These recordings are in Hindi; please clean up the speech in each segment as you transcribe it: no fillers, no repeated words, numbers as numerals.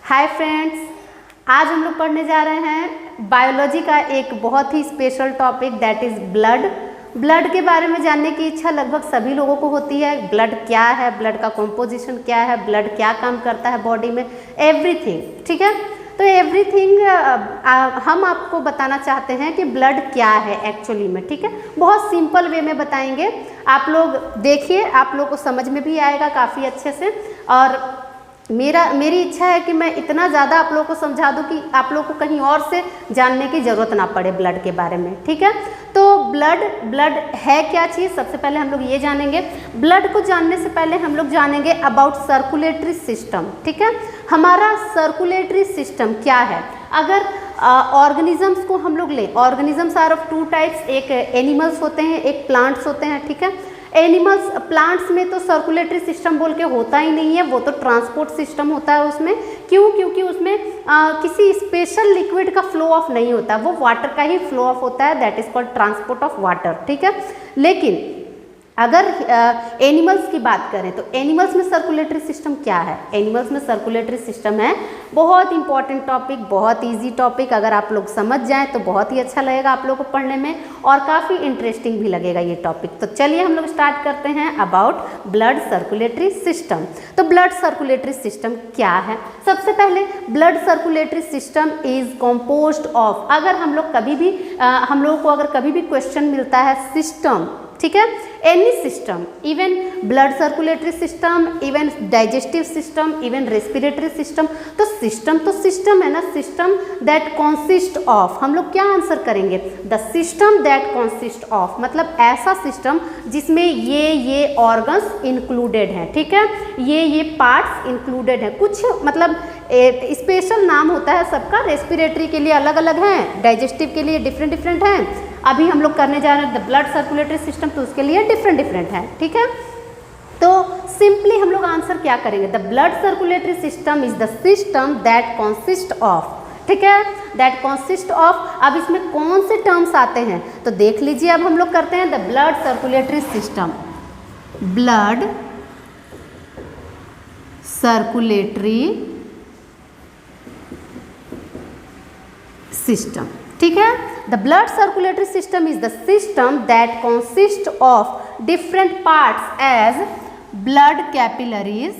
हाय फ्रेंड्स, आज हम लोग पढ़ने जा रहे हैं बायोलॉजी का एक बहुत ही special topic that is blood. Blood के बारे में जानने की इच्छा लगभग सभी लोगों को होती है। ब्लड क्या है, ब्लड का कॉम्पोजिशन क्या है, ब्लड क्या काम करता है बॉडी में, एवरीथिंग। ठीक है, तो एवरीथिंग हम आपको बताना चाहते हैं कि ब्लड क्या है एक्चुअली में। ठीक है, बहुत सिंपल वे में बताएंगे, आप लोग देखिए, आप लोग को समझ में भी आएगा काफ़ी अच्छे से। और मेरी इच्छा है कि मैं इतना ज़्यादा आप लोगों को समझा दूं कि आप लोगों को कहीं और से जानने की ज़रूरत ना पड़े ब्लड के बारे में। ठीक है, तो ब्लड है क्या चीज़, सबसे पहले हम लोग ये जानेंगे। ब्लड को जानने से पहले हम लोग जानेंगे अबाउट सर्कुलेटरी सिस्टम। ठीक है, हमारा सर्कुलेटरी सिस्टम क्या है। अगर ऑर्गेनिजम्स को हम लोग लें, organisms are of two types, एक एनिमल्स होते हैं, एक प्लांट्स होते हैं। ठीक है, एनिमल्स प्लांट्स में तो सर्कुलेटरी सिस्टम बोल के होता ही नहीं है, वो तो ट्रांसपोर्ट सिस्टम होता है उसमें। क्यों? क्योंकि उसमें किसी स्पेशल लिक्विड का फ्लो ऑफ नहीं होता, वो वाटर का ही फ्लो ऑफ होता है, that is called transport of water. ठीक है, लेकिन अगर एनिमल्स की बात करें तो एनिमल्स में सर्कुलेटरी सिस्टम क्या है। एनिमल्स में सर्कुलेटरी सिस्टम है, बहुत इंपॉर्टेंट टॉपिक, बहुत इजी टॉपिक। अगर आप लोग समझ जाएं तो बहुत ही अच्छा लगेगा आप लोगों को पढ़ने में, और काफ़ी इंटरेस्टिंग भी लगेगा ये टॉपिक। तो चलिए हम लोग स्टार्ट करते हैं अबाउट ब्लड सर्कुलेटरी सिस्टम। तो ब्लड सर्कुलेटरी सिस्टम क्या है। सबसे पहले blood circulatory system is composed of, अगर हम लोग कभी भी हम लोगों को अगर कभी भी क्वेश्चन मिलता है सिस्टम, ठीक है, any system, even blood circulatory system, even digestive system, even respiratory system, तो सिस्टम है ना, सिस्टम दैट कॉन्सिस्ट ऑफ, हम लोग क्या आंसर करेंगे, the system that consist of, मतलब ऐसा सिस्टम जिसमें ये ऑर्गन्स इंक्लूडेड हैं। ठीक है, ये पार्ट्स इंक्लूडेड हैं। कुछ मतलब स्पेशल नाम होता है सबका, रेस्पिरेटरी के लिए अलग अलग हैं, डाइजेस्टिव के लिए डिफरेंट हैं। अभी हम लोग करने जा रहे हैं द ब्लड सर्कुलेटरी सिस्टम, तो उसके लिए डिफरेंट है। ठीक है, तो सिंपली हम लोग आंसर क्या करेंगे, the blood circulatory system is the system that consist of. ठीक है, दैट कॉन्सिस्ट ऑफ। अब इसमें कौन से टर्म्स आते हैं तो देख लीजिए। अब हम लोग करते हैं the blood circulatory system, blood circulatory system. ठीक है, the blood circulatory system is the system that consist of different parts as blood capillaries.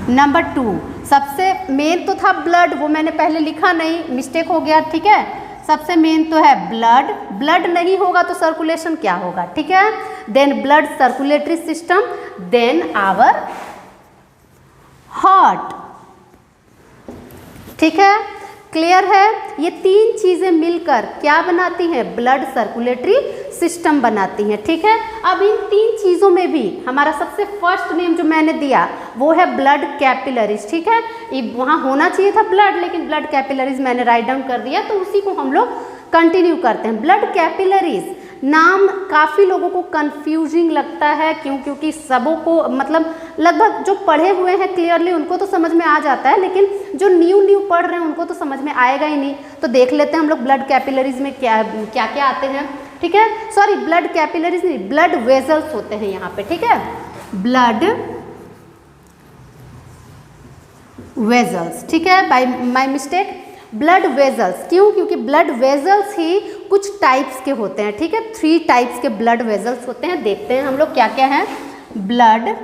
Number 2, सबसे मेन तो था ब्लड, वो मैंने पहले लिखा नहीं, मिस्टेक हो गया। ठीक है, सबसे मेन तो है ब्लड नहीं होगा तो सर्कुलेशन क्या होगा। ठीक है, then blood circulatory system, then our heart. ठीक है, क्लियर है। ये तीन चीजें मिलकर क्या बनाती हैं, ब्लड सर्कुलेटरी सिस्टम बनाती हैं। ठीक है, अब इन तीन चीजों में भी हमारा सबसे फर्स्ट नेम जो मैंने दिया वो है ब्लड कैपिलरीज। ठीक है, वहां होना चाहिए था ब्लड, लेकिन ब्लड कैपिलरीज मैंने राइट डाउन कर दिया, तो उसी को हम लोग कंटिन्यू करते हैं। ब्लड कैपिलरीज नाम काफ़ी लोगों को कंफ्यूजिंग लगता है, क्योंकि सबों को मतलब लगभग जो पढ़े हुए हैं क्लियरली उनको तो समझ में आ जाता है, लेकिन जो न्यू पढ़ रहे हैं उनको तो समझ में आएगा ही नहीं। तो देख लेते हैं हम लोग ब्लड कैपिलरीज में क्या क्या आते हैं। ठीक है, सॉरी, ब्लड कैपिलरीज नहीं, ब्लड वेजल्स होते हैं यहाँ पे। ठीक है, ब्लड वेजल्स। ठीक है, by my mistake, blood vessels. क्यों? क्योंकि ब्लड वेजल्स ही कुछ टाइप्स के होते हैं। ठीक है, 3 टाइप्स के ब्लड वेजल्स होते हैं। देखते हैं हम लोग क्या क्या हैं ब्लड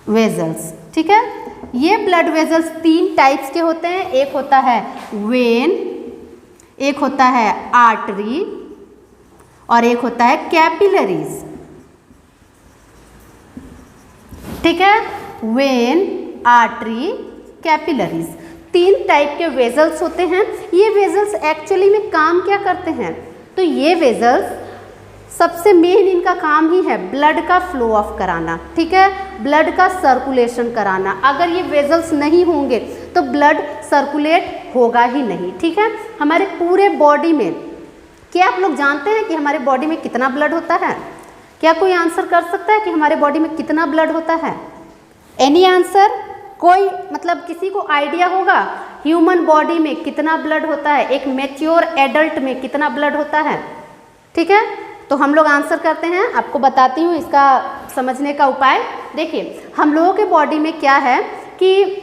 वेजल्स। ठीक है, ये ब्लड वेजल्स 3 टाइप्स के होते हैं। एक होता है वेन, एक होता है आर्टरी, और एक होता है कैपिलरीज। ठीक है, वेन, आर्टरी, कैपिलरीज, 3 टाइप के वेजल्स होते हैं। ये वेजल्स एक्चुअली में काम क्या करते हैं, तो ये वेजल्स सबसे मेन इनका काम ही है ब्लड का फ्लो ऑफ कराना। ठीक है, ब्लड का सर्कुलेशन कराना। अगर ये वेजल्स नहीं होंगे तो ब्लड सर्कुलेट होगा ही नहीं। ठीक है, हमारे पूरे बॉडी में, क्या आप लोग जानते हैं कि हमारे बॉडी में कितना ब्लड होता है? क्या कोई आंसर कर सकता है कि हमारे बॉडी में कितना ब्लड होता है? Any answer? कोई मतलब किसी को आइडिया होगा ह्यूमन बॉडी में कितना ब्लड होता है, एक मैच्योर एडल्ट में कितना ब्लड होता है? ठीक है, तो हम लोग आंसर करते हैं, आपको बताती हूँ इसका समझने का उपाय। देखिए हम लोगों के बॉडी में क्या है कि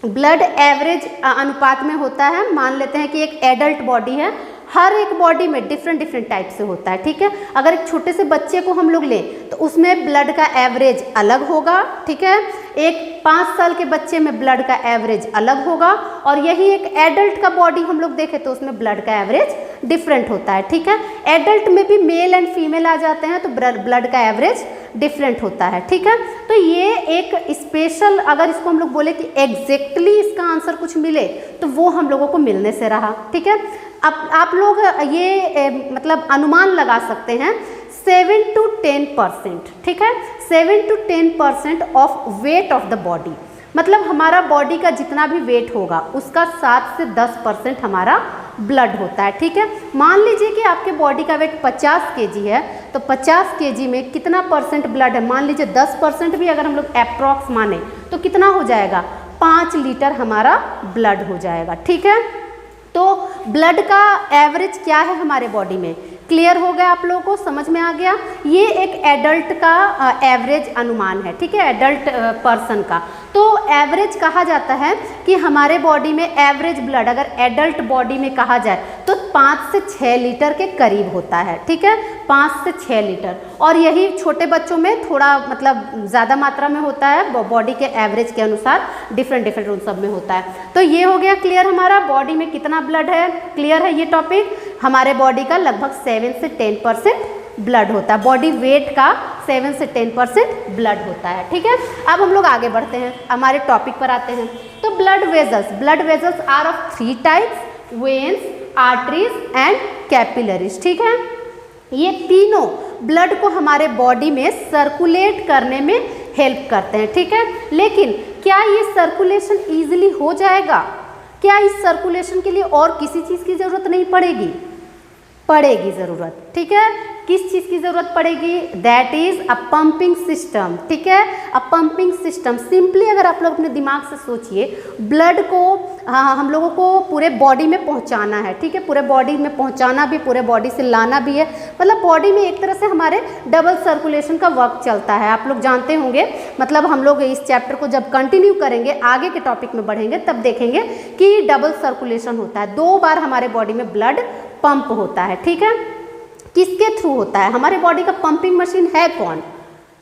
ब्लड एवरेज अनुपात में होता है। मान लेते हैं कि एक एडल्ट बॉडी है, हर एक बॉडी में डिफरेंट टाइप से होता है, ठीक है। अगर एक छोटे से बच्चे को हम लोग लें तो उसमें ब्लड का एवरेज अलग होगा, ठीक है। एक 5 साल के बच्चे में ब्लड का एवरेज अलग होगा, और यही एक एडल्ट का बॉडी हम लोग देखें तो उसमें ब्लड का एवरेज डिफरेंट होता है, ठीक है। एडल्ट में भी मेल एंड फीमेल आ जाते हैं तो ब्लड का एवरेज डिफरेंट होता है, ठीक है। तो ये एक स्पेशल, अगर इसको हम लोग बोले कि एग्जैक्टली इसका आंसर कुछ मिले तो वो हम लोगों को मिलने से रहा, ठीक है। अब आप लोग ये मतलब अनुमान लगा सकते हैं 7 to 10%, ठीक है। 7 to 10% of weight of the body, मतलब हमारा बॉडी का जितना भी वेट होगा उसका 7 से 10% हमारा ब्लड होता है, ठीक है। मान लीजिए कि आपके बॉडी का वेट 50 kg है, तो 50 kg में कितना परसेंट ब्लड है, मान लीजिए 10% भी अगर हम लोग अप्रॉक्स माने तो कितना हो जाएगा, 5 लीटर हमारा ब्लड हो जाएगा, ठीक है। तो ब्लड का एवरेज क्या है हमारे बॉडी में, क्लियर हो गया आप लोगों को, समझ में आ गया। ये एक एडल्ट का एवरेज अनुमान है, ठीक है, एडल्ट पर्सन का। तो एवरेज कहा जाता है कि हमारे बॉडी में एवरेज ब्लड अगर एडल्ट बॉडी में कहा जाए तो 5 से 6 लीटर के करीब होता है, ठीक है, 5 से 6 लीटर। और यही छोटे बच्चों में थोड़ा मतलब ज़्यादा मात्रा में होता है, बॉडी के एवरेज के अनुसार डिफरेंट उन सब में होता है। तो ये हो गया क्लियर, हमारा बॉडी में कितना ब्लड है, क्लियर है ये टॉपिक। हमारे बॉडी का लगभग 7 से 10% ब्लड होता है, बॉडी वेट का 7 से 10% ब्लड होता है, ठीक है। अब हम लोग आगे बढ़ते हैं, हमारे टॉपिक पर आते हैं। तो blood vessels are of 3 types, veins, arteries and capillaries, ठीक है। ये तीनों ब्लड को हमारे बॉडी में सर्कुलेट करने में हेल्प करते हैं, ठीक है। लेकिन क्या ये सर्कुलेशन ईजिली हो जाएगा, क्या इस सर्कुलेशन के लिए और किसी चीज़ की ज़रूरत नहीं पड़ेगी, पड़ेगी ज़रूरत, ठीक है। किस चीज़ की ज़रूरत पड़ेगी, that is a pumping system, ठीक है, अ पंपिंग सिस्टम। सिंपली अगर आप लोग अपने दिमाग से सोचिए, ब्लड को हम लोगों को पूरे बॉडी में पहुंचाना है, ठीक है, पूरे बॉडी में पहुंचाना भी, पूरे बॉडी से लाना भी है, मतलब बॉडी में एक तरह से हमारे डबल सर्कुलेशन का वर्क चलता है, आप लोग जानते होंगे। मतलब हम लोग इस चैप्टर को जब कंटिन्यू करेंगे, आगे के टॉपिक में बढ़ेंगे, तब देखेंगे कि डबल सर्कुलेशन होता है, 2 बार हमारे बॉडी में ब्लड पंप होता है, ठीक है। किसके थ्रू होता है, हमारे बॉडी का पंपिंग मशीन है कौन,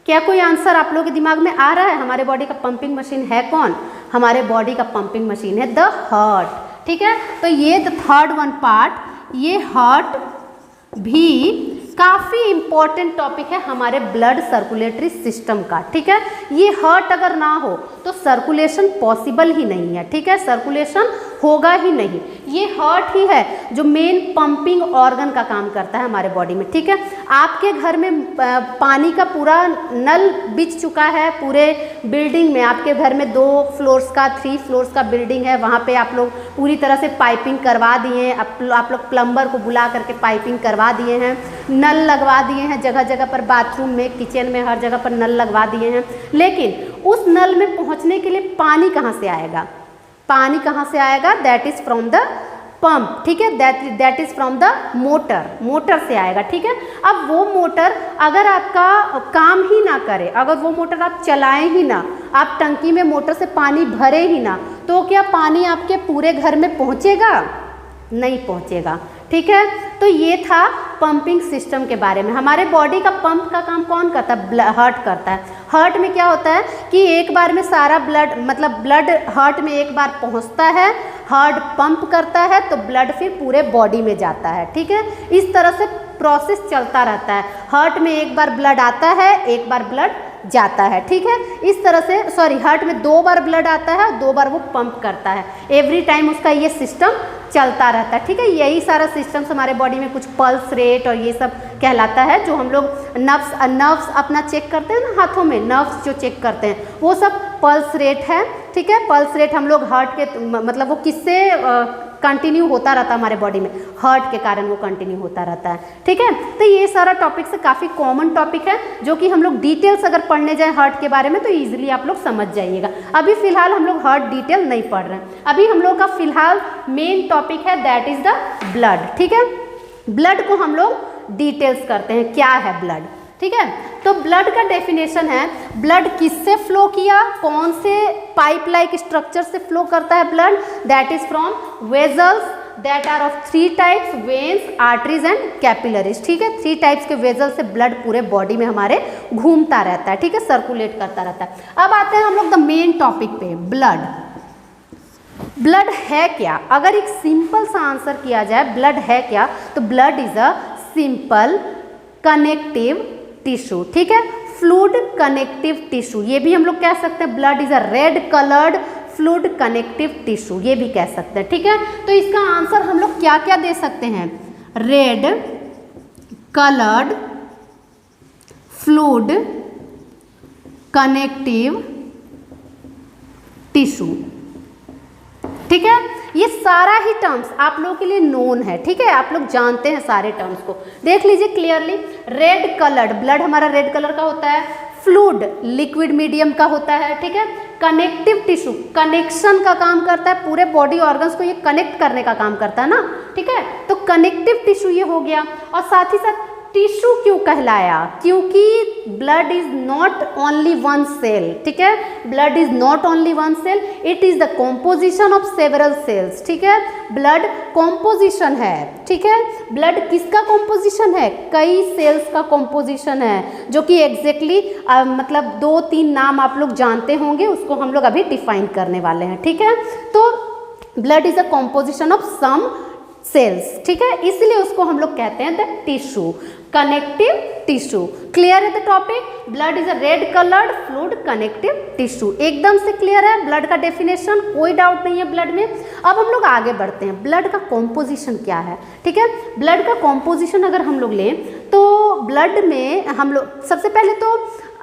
क्या कोई आंसर आप लोगों के दिमाग में आ रहा है, हमारे बॉडी का पंपिंग मशीन है कौन, हमारे बॉडी का पंपिंग मशीन है द हार्ट, ठीक है। तो ये द थर्ड वन पार्ट, ये हार्ट भी काफ़ी इम्पॉर्टेंट टॉपिक है हमारे ब्लड सर्कुलेटरी सिस्टम का, ठीक है। ये हार्ट अगर ना हो तो सर्कुलेशन पॉसिबल ही नहीं है, ठीक है, सर्कुलेशन होगा ही नहीं। ये हार्ट ही है जो मेन पंपिंग ऑर्गन का काम करता है हमारे बॉडी में, ठीक है। आपके घर में पानी का पूरा नल बिछ चुका है, पूरे बिल्डिंग में, आपके घर में 2 फ्लोर्स का 3 फ्लोर्स का बिल्डिंग है, वहाँ पे आप लोग पूरी तरह से पाइपिंग करवा दिए हैं, आप लोग प्लम्बर को बुला करके पाइपिंग करवा दिए हैं, नल लगवा दिए हैं जगह जगह पर, बाथरूम में, किचन में, हर जगह पर नल लगवा दिए हैं। लेकिन उस नल में पहुँचने के लिए पानी कहाँ से आएगा, पानी कहाँ से आएगा, that is from the pump, ठीक है, that is from the motor से आएगा, ठीक है। अब वो मोटर अगर आपका काम ही ना करे, अगर वो मोटर आप चलाएं ही ना, आप टंकी में मोटर से पानी भरे ही ना, तो क्या पानी आपके पूरे घर में पहुँचेगा, नहीं पहुँचेगा, ठीक है। तो ये था पंपिंग सिस्टम के बारे में। हमारे बॉडी का पंप का काम कौन करता है, हार्ट करता है। हार्ट में क्या होता है कि एक बार में सारा ब्लड, मतलब ब्लड हार्ट में एक बार पहुंचता है, हार्ट पंप करता है तो ब्लड फिर पूरे बॉडी में जाता है, ठीक है। इस तरह से प्रोसेस चलता रहता है, हार्ट में एक बार ब्लड आता है, एक बार ब्लड जाता है, ठीक है। इस तरह से हार्ट में 2 बार ब्लड आता है, 2 बार वो पंप करता है, एवरी टाइम उसका ये सिस्टम चलता रहता है, ठीक है। यही सारा सिस्टम्स हमारे बॉडी में कुछ पल्स रेट और ये सब कहलाता है, जो हम लोग नर्व्स अपना चेक करते हैं ना, हाथों में नर्व्स जो चेक करते हैं, वो सब पल्स रेट है, ठीक है। पल्स रेट हम लोग हार्ट के मतलब वो किससे कंटिन्यू होता रहता है हमारे बॉडी में, हार्ट के कारण वो कंटिन्यू होता रहता है, ठीक है। तो ये सारा टॉपिक से काफ़ी कॉमन टॉपिक है, जो कि हम लोग डिटेल्स अगर पढ़ने जाएं हार्ट के बारे में तो ईजिली आप लोग समझ जाइएगा। अभी फिलहाल हम लोग हार्ट डिटेल नहीं पढ़ रहे हैं, अभी हम लोग का फिलहाल मेन टॉपिक है दैट इज़ द ब्लड, ठीक है। ब्लड को हम लोग डिटेल्स करते हैं क्या है ब्लड। ठीक है, तो ब्लड का डेफिनेशन है, ब्लड किससे फ्लो किया, कौन से पाइप लाइक स्ट्रक्चर से फ्लो करता है blood, that is from vessels that are of 3 types, veins, arteries and capillaries. ठीक है, 3 टाइप्स के वेजल से ब्लड पूरे बॉडी में हमारे घूमता रहता है। ठीक है, सर्कुलेट करता रहता है। अब आते हैं हम लोग द मेन टॉपिक पे, ब्लड। ब्लड है क्या? अगर एक सिंपल सा आंसर किया जाए ब्लड है क्या, तो blood is a simple connective tissue. ठीक है, फ्लूइड कनेक्टिव टिश्यू, ये भी हम लोग कह सकते हैं blood is a red coloured fluid connective tissue, ये भी कह सकते हैं। ठीक है, तो इसका आंसर हम लोग क्या क्या दे सकते हैं, red coloured fluid connective tissue. ठीक है, ये सारा ही टर्म्स आप लोगों के लिए नोन है। ठीक है, आप लोग जानते हैं सारे टर्म्स को, देख लीजिए क्लियरली। रेड कलर्ड, ब्लड हमारा रेड कलर का होता है, फ्लूइड लिक्विड मीडियम का होता है। ठीक है, कनेक्टिव टिश्यू कनेक्शन का काम करता है, पूरे बॉडी ऑर्गन्स को ये कनेक्ट करने का काम करता है ना। ठीक है, तो कनेक्टिव टिश्यू ये हो गया। और साथ ही साथ टिश्यू क्यों कहलाया, क्योंकि blood is not only one cell. ठीक है, blood is not only one cell, it is the composition of several cells. ठीक है, ब्लड कॉम्पोजिशन है। ठीक है, ब्लड किसका कॉम्पोजिशन है, कई सेल्स का कॉम्पोजिशन है, जो कि एग्जैक्टली मतलब 2-3 नाम आप लोग जानते होंगे, उसको हम लोग अभी डिफाइन करने वाले हैं। ठीक है, तो blood is a composition of some cells. ठीक है, इसलिए उसको हम लोग कहते हैं the tissue, connective tissue. Clear है the topic, blood is a red coloured fluid connective tissue. एकदम से क्लियर है ब्लड का डेफिनेशन, कोई डाउट नहीं है ब्लड में। अब हम लोग आगे बढ़ते हैं, ब्लड का कॉम्पोजिशन क्या है। ठीक है, ब्लड का कॉम्पोजिशन अगर हम लोग लें तो ब्लड में हम लोग सबसे पहले तो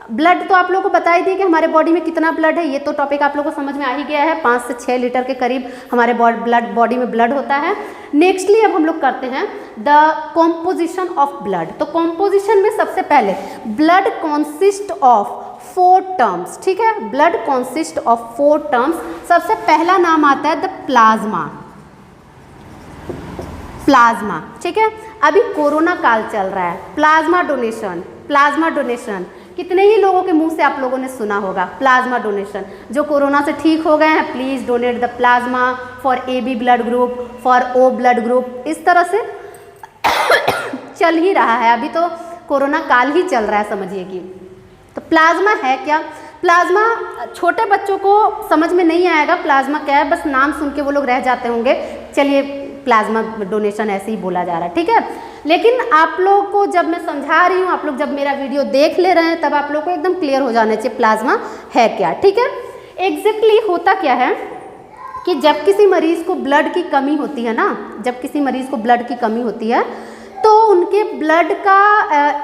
ब्लड तो आप लोगों को बता ही दिए कि हमारे बॉडी में कितना ब्लड है, ये तो टॉपिक आप लोगों को समझ में आ ही गया है। 5 से 6 लीटर के करीब हमारे बॉडी में ब्लड होता है। नेक्स्टली अब हम लोग करते हैं द कॉम्पोजिशन ऑफ ब्लड। तो कॉम्पोजिशन में सबसे पहले ब्लड कॉन्सिस्ट ऑफ 4 टर्म्स। ठीक है, ब्लड कॉन्सिस्ट ऑफ 4 टर्म्स। सबसे पहला नाम आता है द प्लाज्मा। प्लाज्मा, ठीक है, अभी कोरोना काल चल रहा है, प्लाज्मा डोनेशन, प्लाज्मा डोनेशन कितने ही लोगों के मुंह से आप लोगों ने सुना होगा, प्लाज्मा डोनेशन। जो कोरोना से ठीक हो गए हैं, please donate the plasma for AB blood group, for O blood group, इस तरह से चल ही रहा है। अभी तो कोरोना काल ही चल रहा है समझिए कि। तो प्लाज्मा है क्या, प्लाज्मा छोटे बच्चों को समझ में नहीं आएगा प्लाज्मा क्या है, बस नाम सुन के वो लोग रह जाते होंगे, चलिए प्लाज्मा डोनेशन ऐसे ही बोला जा रहा है। ठीक है, लेकिन आप लोग को जब मैं समझा रही हूँ, आप लोग जब मेरा वीडियो देख ले रहे हैं, तब आप लोग को एकदम क्लियर हो जाना चाहिए प्लाज्मा है क्या। ठीक है, एग्जैक्टली होता क्या है कि जब किसी मरीज़ को ब्लड की कमी होती है ना, जब किसी मरीज़ को ब्लड की कमी होती है तो उनके ब्लड का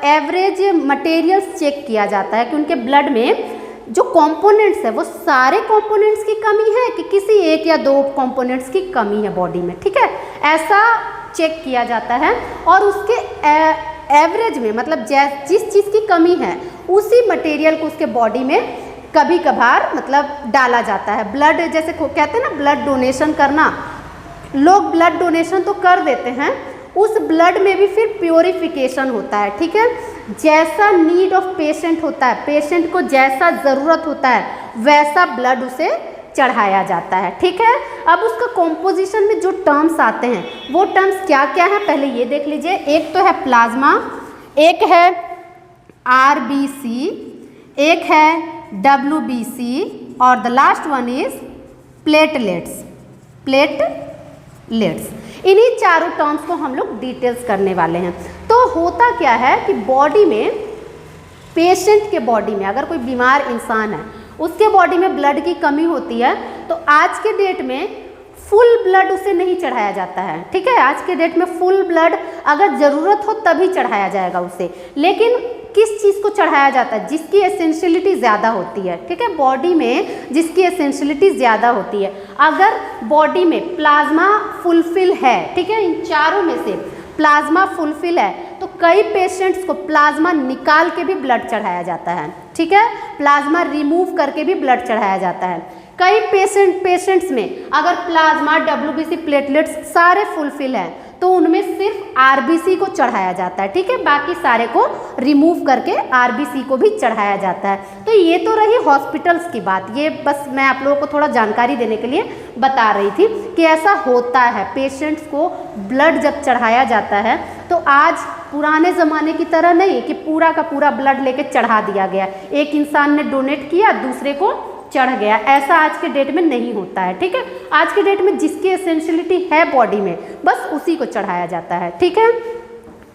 एवरेज मटेरियल्स चेक किया जाता है कि उनके ब्लड में जो कंपोनेंट्स है वो सारे कंपोनेंट्स की कमी है कि किसी 1 या 2 कंपोनेंट्स की कमी है बॉडी में। ठीक है, ऐसा चेक किया जाता है और उसके एवरेज में मतलब जिस चीज़ की कमी है उसी मटेरियल को उसके बॉडी में कभी कभार मतलब डाला जाता है। ब्लड जैसे कहते हैं ना ब्लड डोनेशन करना, लोग ब्लड डोनेशन तो कर देते हैं, उस ब्लड में भी फिर प्योरिफिकेशन होता है। ठीक है, जैसा नीड ऑफ पेशेंट होता है, पेशेंट को जैसा ज़रूरत होता है वैसा ब्लड उसे चढ़ाया जाता है। ठीक है, अब उसका कॉम्पोजिशन में जो टर्म्स आते हैं वो टर्म्स क्या क्या है पहले ये देख लीजिए। एक तो है प्लाज्मा, एक है RBC, एक है WBC और the last one is platelets. Platelets, इन्हीं चारों टर्म्स को हम लोग डिटेल्स करने वाले हैं। तो होता क्या है कि बॉडी में, पेशेंट के बॉडी में अगर कोई बीमार इंसान है उसके बॉडी में ब्लड की कमी होती है तो आज के डेट में फुल ब्लड उसे नहीं चढ़ाया जाता है। ठीक है, आज के डेट में फुल ब्लड अगर ज़रूरत हो तभी चढ़ाया जाएगा उसे, लेकिन किस चीज़ को चढ़ाया जाता है, जिसकी एसेंशियलिटी ज़्यादा होती है। ठीक है, बॉडी में जिसकी एसेंशियलिटी ज़्यादा होती है, अगर बॉडी में प्लाज्मा फुलफिल है, ठीक है, इन चारों में से प्लाज्मा फुलफिल है तो कई पेशेंट्स को प्लाज्मा निकाल के भी ब्लड चढ़ाया जाता है। ठीक है, प्लाज्मा रिमूव करके भी ब्लड चढ़ाया जाता है। कई पेशेंट्स में अगर प्लाज्मा WBC प्लेटलेट्स सारे फुलफिल हैं तो उनमें सिर्फ आरबीसी को चढ़ाया जाता है, ठीक है, बाकी सारे को रिमूव करके आरबीसी को भी चढ़ाया जाता है। तो ये तो रही हॉस्पिटल्स की बात, ये बस मैं आप लोगों को थोड़ा जानकारी देने के लिए बता रही थी कि ऐसा होता है, पेशेंट्स को ब्लड जब चढ़ाया जाता है तो आज पुराने ज़माने की तरह नहीं कि पूरा का पूरा ब्लड लेके चढ़ा दिया गया, एक इंसान ने डोनेट किया दूसरे को चढ़ गया, ऐसा आज के डेट में नहीं होता है, ठीक है। आज के डेट में जिसकी एसेंशियलिटी है बॉडी में बस उसी को चढ़ाया जाता है, ठीक है।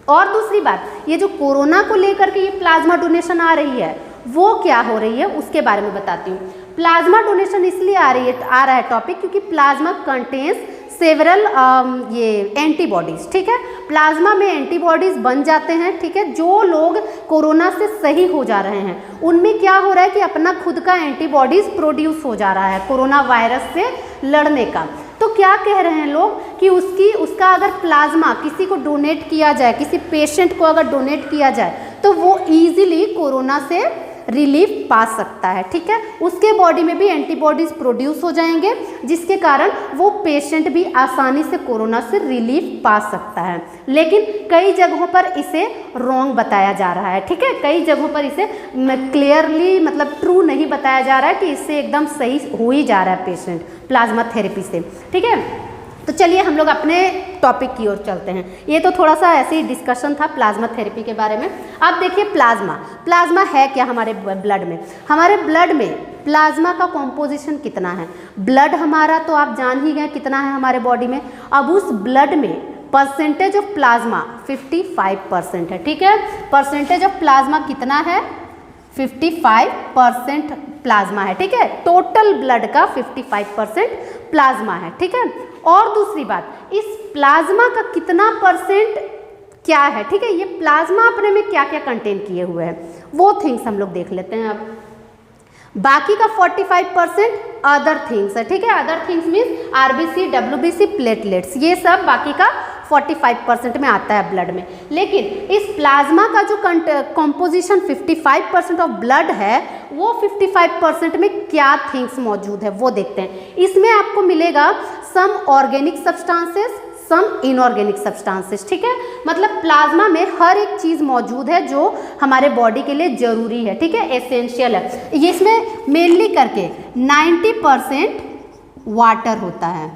और दूसरी बात, ये जो कोरोना को लेकर के ये प्लाज्मा डोनेशन आ रही है वो क्या हो रही है उसके बारे में बताती हूँ। प्लाज्मा डोनेशन इसलिए आ रहा है टॉपिक क्योंकि प्लाज्मा कंटेन्स सेवरल ये एंटीबॉडीज़, ठीक है, प्लाज्मा में एंटीबॉडीज़ बन जाते हैं, ठीक है। जो लोग कोरोना से सही हो जा रहे हैं उनमें क्या हो रहा है कि अपना खुद का एंटीबॉडीज़ प्रोड्यूस हो जा रहा है कोरोना वायरस से लड़ने का। तो क्या कह रहे हैं लोग कि उसका अगर प्लाज्मा किसी को डोनेट किया जाए, किसी पेशेंट को अगर डोनेट किया जाए तो वो ईजिली कोरोना से रिलीफ पा सकता है, ठीक है। उसके बॉडी में भी एंटीबॉडीज़ प्रोड्यूस हो जाएंगे जिसके कारण वो पेशेंट भी आसानी से कोरोना से रिलीफ पा सकता है। लेकिन कई जगहों पर इसे रॉन्ग बताया जा रहा है, ठीक है, कई जगहों पर इसे क्लियरली मतलब ट्रू नहीं बताया जा रहा है कि इससे एकदम सही हो ही जा रहा है पेशेंट प्लाज्मा थेरेपी से, ठीक है। तो चलिए हम लोग अपने टॉपिक की ओर चलते हैं। ये तो थोड़ा सा ऐसे ही डिस्कशन था प्लाज्मा थेरेपी के बारे में। अब देखिए प्लाज्मा है क्या हमारे ब्लड में। हमारे ब्लड में प्लाज्मा का कॉम्पोजिशन कितना है। ब्लड हमारा तो आप जान ही गए कितना है हमारे बॉडी में। अब उस ब्लड में परसेंटेज ऑफ प्लाज्मा 55% है, ठीक है। परसेंटेज ऑफ प्लाज्मा कितना है, 55% प्लाज्मा है, ठीक है। टोटल ब्लड का 55% प्लाज्मा है, ठीक है। और दूसरी बात, इस प्लाज्मा का कितना परसेंट क्या है, ठीक है, ये प्लाज्मा अपने में क्या क्या कंटेन किए हुए हैं वो थिंग्स हम लोग देख लेते हैं। अब बाकी का 45% अदर थिंग्स है, ठीक है। Other things means RBC, WBC, platelets, ये सब बाकी का 45% में आता है ब्लड में। लेकिन इस प्लाज्मा का जो कंपोजिशन 55% ऑफ ब्लड है वो 55% में क्या थिंग्स मौजूद है वो देखते हैं। इसमें आपको मिलेगा सम ऑर्गेनिक सब्सटेंसेस, सम इनऑर्गेनिक सब्सटेंसेस, ठीक है। मतलब प्लाज्मा में हर एक चीज़ मौजूद है जो हमारे बॉडी के लिए ज़रूरी है, ठीक है, एसेंशियल है। इसमें मेनली करके 90% वाटर होता है,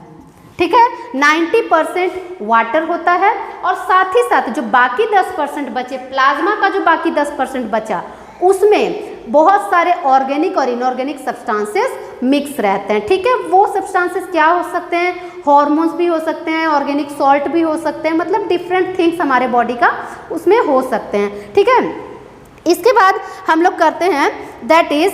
ठीक है, 90% वाटर होता है। और साथ ही साथ जो बाकी 10% बचे, प्लाज्मा का जो बाकी 10% बचा उसमें बहुत सारे ऑर्गेनिक और इनऑर्गेनिक सब्सटेंसेस मिक्स रहते हैं, ठीक है। वो सब्सटेंसेस क्या हो सकते हैं, हॉर्मोन्स भी हो सकते हैं, ऑर्गेनिक सॉल्ट भी हो सकते हैं, मतलब डिफरेंट थिंग्स हमारे बॉडी का उसमें हो सकते हैं, ठीक है। इसके बाद हम लोग करते हैं दैट इज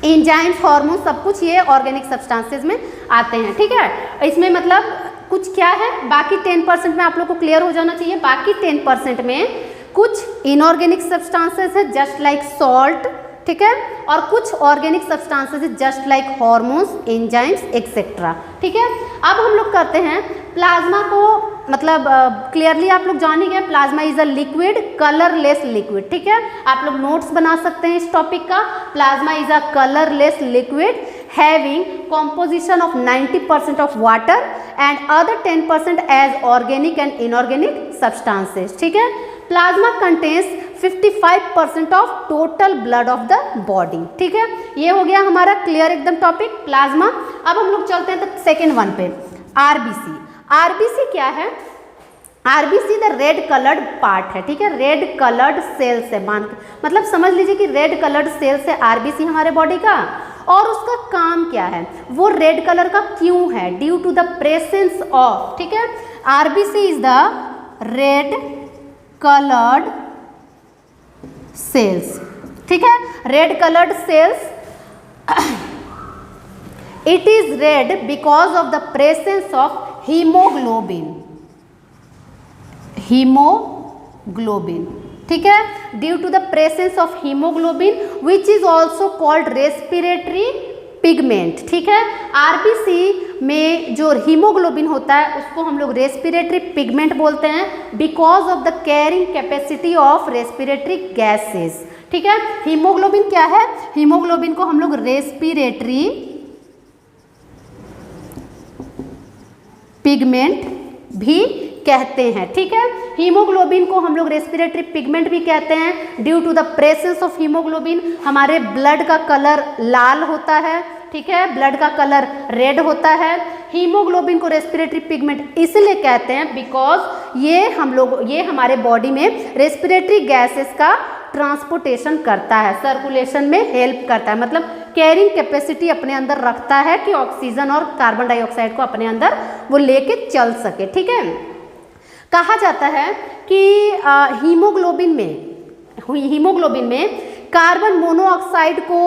एंजाइम्स, हार्मोन, सब कुछ ये ऑर्गेनिक सब्सटेंसेस में आते हैं, ठीक है। इसमें मतलब कुछ क्या है, बाकी 10% में आप लोग को क्लियर हो जाना चाहिए। बाकी 10% में कुछ इनऑर्गेनिक सब्सटेंसेस है जस्ट लाइक सॉल्ट, ठीक है, और कुछ ऑर्गेनिक सब्सटेंसेस है just like hormones, enzymes etcetera, ठीक है। अब हम लोग करते हैं प्लाज्मा को, मतलब क्लियरली आप लोग जान ही गए plasma is a liquid, colourless liquid, ठीक है। आप लोग नोट्स बना सकते हैं इस टॉपिक का। Plasma is a colourless liquid having composition of 90% of water and other 10% as organic and inorganic substances, ठीक है। Plasma contains 55% of total blood of the body, ठीक है। ये हो गया हमारा क्लियर एकदम टॉपिक प्लाज्मा। अब हम लोग चलते हैं सेकेंड वन पे, आरबीसी। आरबीसी क्या है, RBC the red coloured part है, ठीक है, रेड कलर्ड सेल से मतलब समझ लीजिए कि रेड कलर्ड सेल से आरबीसी हमारे बॉडी का। और उसका काम क्या है, वो रेड कलर का क्यों है, due to the presence of, ठीक है, RBC is the red coloured cells, ठीक है, red coloured cells. It is red because of the presence of haemoglobin, haemoglobin, ठीक है, due to the presence of haemoglobin which is also called respiratory pigment, ठीक है। आरबीसी में जो हीमोग्लोबिन होता है उसको हम लोग रेस्पिरेटरी पिगमेंट बोलते हैं because of the carrying capacity of respiratory gases, ठीक है। हीमोग्लोबिन क्या है, हीमोग्लोबिन को हम लोग रेस्पिरेटरी पिगमेंट भी कहते हैं। ठीक है, हीमोग्लोबिन को हम लोग रेस्पिरेटरी पिगमेंट भी कहते हैं। Due to the presence of haemoglobin हमारे ब्लड का कलर लाल होता है। ठीक है, ब्लड का कलर रेड होता है। हीमोग्लोबिन को रेस्पिरेटरी पिगमेंट इसलिए कहते हैं बिकॉज ये हमारे बॉडी में रेस्पिरेटरी गैसेस का ट्रांसपोर्टेशन करता है, सर्कुलेशन में हेल्प करता है, मतलब कैरिंग कैपेसिटी अपने अंदर रखता है कि ऑक्सीजन और कार्बन डाइऑक्साइड को अपने अंदर वो लेके चल सके। ठीक है, कहा जाता है कि हीमोग्लोबिन में कार्बन मोनोऑक्साइड को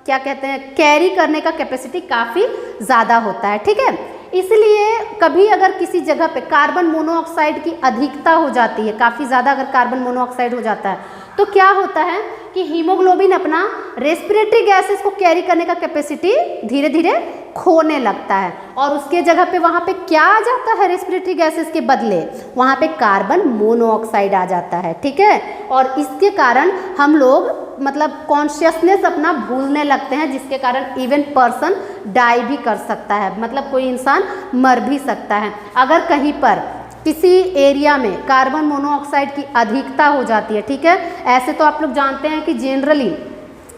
क्या कहते हैं, कैरी करने का कैपेसिटी काफ़ी ज़्यादा होता है। ठीक है, इसलिए कभी अगर किसी जगह पे कार्बन मोनोऑक्साइड की अधिकता हो जाती है, काफ़ी ज़्यादा अगर कार्बन मोनोऑक्साइड हो जाता है, तो क्या होता है कि हीमोग्लोबिन अपना रेस्पिरेटरी गैसेस को कैरी करने का कैपेसिटी धीरे धीरे खोने लगता है और उसके जगह पे वहाँ पे क्या आ जाता है, रेस्पिरेटरी गैसेस के बदले वहाँ पे कार्बन मोनोऑक्साइड आ जाता है। ठीक है, और इसके कारण हम लोग मतलब कॉन्शियसनेस अपना भूलने लगते हैं, जिसके कारण इवन पर्सन डाई भी कर सकता है, मतलब कोई इंसान मर भी सकता है अगर कहीं पर किसी एरिया में कार्बन मोनोऑक्साइड की अधिकता हो जाती है। ठीक है, ऐसे तो आप लोग जानते हैं कि जनरली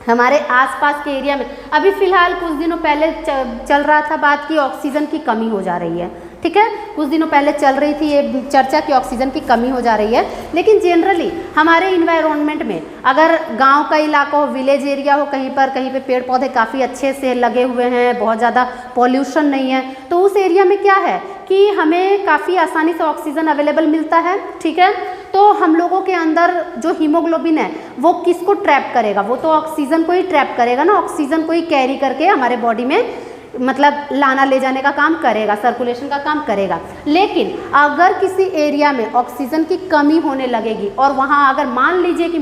हमारे आसपास के एरिया में अभी फ़िलहाल कुछ दिनों पहले चल रहा था बात की ऑक्सीजन की कमी हो जा रही है। ठीक है, कुछ दिनों पहले चल रही थी ये चर्चा कि ऑक्सीजन की कमी हो जा रही है, लेकिन जनरली हमारे इन्वायरमेंट में अगर गांव का इलाका हो, विलेज एरिया हो, कहीं पे पेड़ पौधे काफ़ी अच्छे से लगे हुए हैं, बहुत ज़्यादा पॉल्यूशन नहीं है, तो उस एरिया में क्या है कि हमें काफ़ी आसानी से ऑक्सीजन अवेलेबल मिलता है। ठीक है, तो हम लोगों के अंदर जो हीमोग्लोबिन है वो किसको ट्रैप करेगा, वो तो ऑक्सीजन को ही ट्रैप करेगा ना, ऑक्सीजन को ही कैरी करके हमारे बॉडी में मतलब लाना ले जाने का काम करेगा, सर्कुलेशन का काम करेगा। लेकिन अगर किसी एरिया में ऑक्सीजन की कमी होने लगेगी और वहाँ अगर मान लीजिए कि